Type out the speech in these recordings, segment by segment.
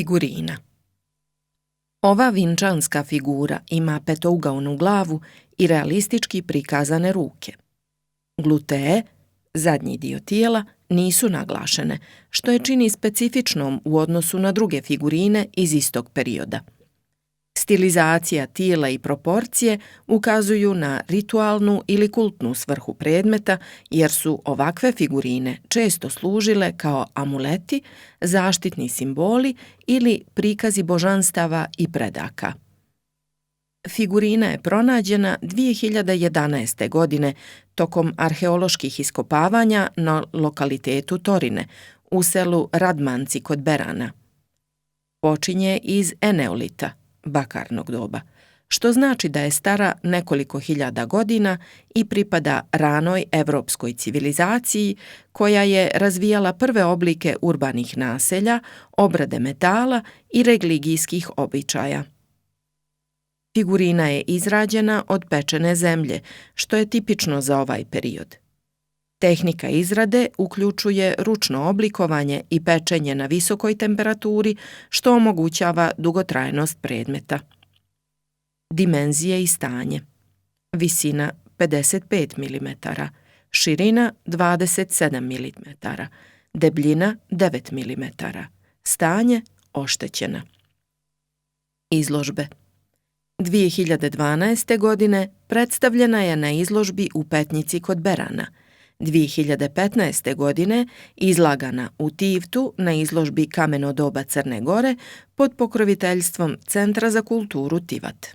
Figurina. Ova vinčanska figura ima petougaonu glavu i realistički prikazane ruke. Glutee, zadnji dio tijela, nisu naglašene, što je čini specifičnom u odnosu na druge figurine iz istog perioda. Stilizacija tijela i proporcije ukazuju na ritualnu ili kultnu svrhu predmeta, jer su ovakve figurine često služile kao amuleti, zaštitni simboli ili prikazi božanstava i predaka. Figurina je pronađena 2011. godine tokom arheoloških iskopavanja na lokalitetu Torine, u selu Radmanci kod Berana. Počinje iz eneolita, bakarnog doba, što znači da je stara nekoliko hiljada godina i pripada ranoj evropskoj civilizaciji koja je razvijala prve oblike urbanih naselja, obrade metala i religijskih običaja. Figurina je izrađena od pečene zemlje, što je tipično za ovaj period. Tehnika izrade uključuje ručno oblikovanje i pečenje na visokoj temperaturi, što omogućava dugotrajnost predmeta. Dimenzije i stanje. Visina 55 mm, širina 27 mm, debljina 9 mm, stanje oštećena. Izložbe. 2012. godine predstavljena je na izložbi u Petnici kod Berana. 2015. godine izlagana u Tivtu na izložbi Kameno doba Crne Gore pod pokroviteljstvom Centra za kulturu Tivat.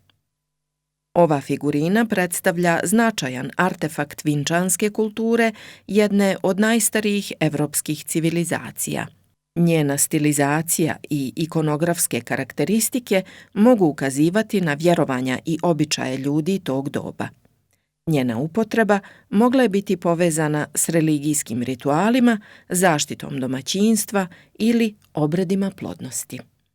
Ova figurina predstavlja značajan artefakt vinčanske kulture, jedne od najstarijih evropskih civilizacija. Njena stilizacija i ikonografske karakteristike mogu ukazivati na vjerovanja i običaje ljudi tog doba. Njena upotreba mogla je biti povezana s religijskim ritualima, zaštitom domaćinstva ili obredima plodnosti.